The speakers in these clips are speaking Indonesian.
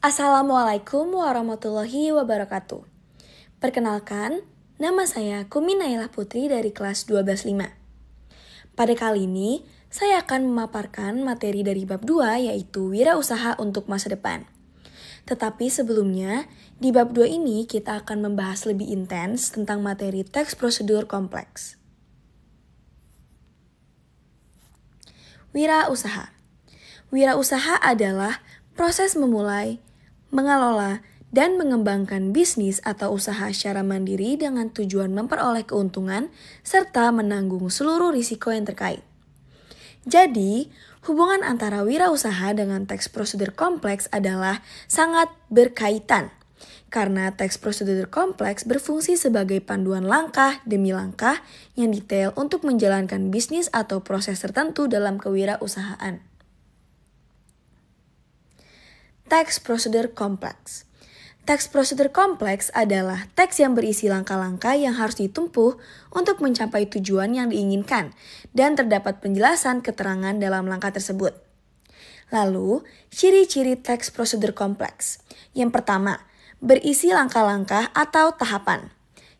Assalamualaikum warahmatullahi wabarakatuh. Perkenalkan, nama saya Kumi Nailah Putri dari kelas 12.5. Pada kali ini, saya akan memaparkan materi dari bab 2 yaitu wirausaha untuk masa depan. Tetapi sebelumnya, di bab 2 ini kita akan membahas lebih intens tentang materi teks prosedur kompleks. Wirausaha. Wirausaha adalah proses memulai, mengelola, dan mengembangkan bisnis atau usaha secara mandiri dengan tujuan memperoleh keuntungan serta menanggung seluruh risiko yang terkait. Jadi, hubungan antara wirausaha dengan teks prosedur kompleks adalah sangat berkaitan, karena teks prosedur kompleks berfungsi sebagai panduan langkah demi langkah yang detail untuk menjalankan bisnis atau proses tertentu dalam kewirausahaan. Teks prosedur kompleks. Teks prosedur kompleks adalah teks yang berisi langkah-langkah yang harus ditempuh untuk mencapai tujuan yang diinginkan dan terdapat penjelasan keterangan dalam langkah tersebut. Lalu, ciri-ciri teks prosedur kompleks. Yang pertama, berisi langkah-langkah atau tahapan.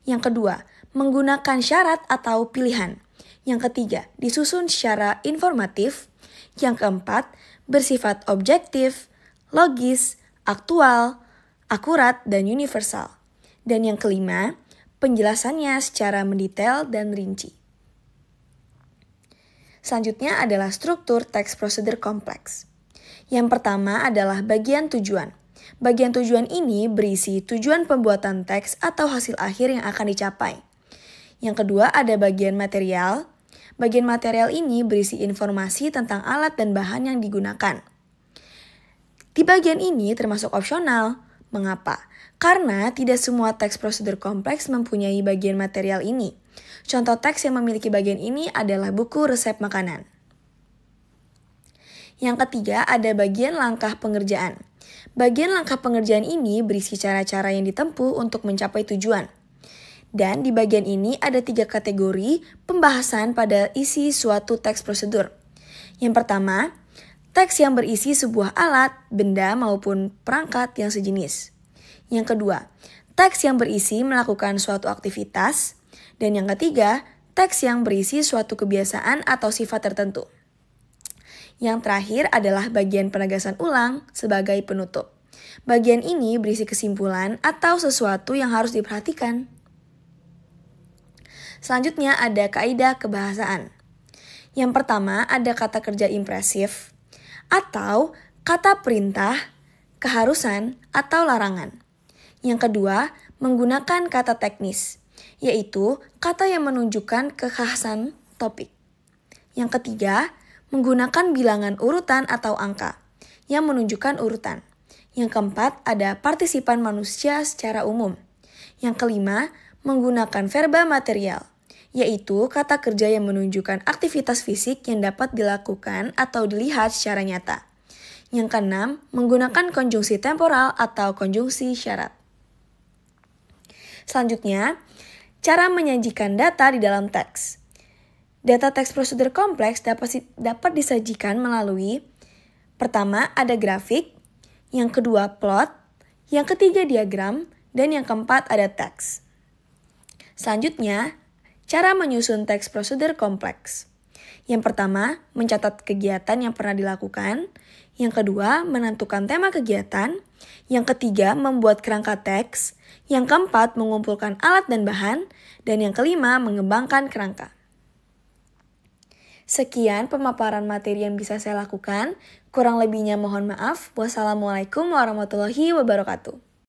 Yang kedua, menggunakan syarat atau pilihan. Yang ketiga, disusun secara informatif. Yang keempat, bersifat objektif, logis, aktual, akurat, dan universal. Dan yang kelima, penjelasannya secara mendetail dan rinci. Selanjutnya adalah struktur teks prosedur kompleks. Yang pertama adalah bagian tujuan. Bagian tujuan ini berisi tujuan pembuatan teks atau hasil akhir yang akan dicapai. Yang kedua ada bagian material. Bagian material ini berisi informasi tentang alat dan bahan yang digunakan. Di bagian ini termasuk opsional. Mengapa? Karena tidak semua teks prosedur kompleks mempunyai bagian material ini. Contoh teks yang memiliki bagian ini adalah buku resep makanan. Yang ketiga ada bagian langkah pengerjaan. Bagian langkah pengerjaan ini berisi cara-cara yang ditempuh untuk mencapai tujuan. Dan di bagian ini ada 3 kategori pembahasan pada isi suatu teks prosedur. Yang pertama, teks yang berisi sebuah alat, benda, maupun perangkat yang sejenis. Yang kedua, teks yang berisi melakukan suatu aktivitas. Dan yang ketiga, teks yang berisi suatu kebiasaan atau sifat tertentu. Yang terakhir adalah bagian penegasan ulang sebagai penutup. Bagian ini berisi kesimpulan atau sesuatu yang harus diperhatikan. Selanjutnya ada kaidah kebahasaan. Yang pertama ada kata kerja impresif, atau kata perintah, keharusan, atau larangan. Yang kedua, menggunakan kata teknis, yaitu kata yang menunjukkan kekhasan topik. Yang ketiga, menggunakan bilangan urutan atau angka, yang menunjukkan urutan. Yang keempat, ada partisipan manusia secara umum. Yang kelima, menggunakan verba material, yaitu kata kerja yang menunjukkan aktivitas fisik yang dapat dilakukan atau dilihat secara nyata. Yang keenam, menggunakan konjungsi temporal atau konjungsi syarat. Selanjutnya, cara menyajikan data di dalam teks. Data teks prosedur kompleks dapat disajikan melalui pertama ada grafik, yang kedua plot, yang ketiga diagram, dan yang keempat ada teks. Selanjutnya, cara menyusun teks prosedur kompleks. Yang pertama, mencatat kegiatan yang pernah dilakukan. Yang kedua, menentukan tema kegiatan. Yang ketiga, membuat kerangka teks. Yang keempat, mengumpulkan alat dan bahan. Dan yang kelima, mengembangkan kerangka. Sekian pemaparan materi yang bisa saya lakukan. Kurang lebihnya mohon maaf. Wassalamualaikum warahmatullahi wabarakatuh.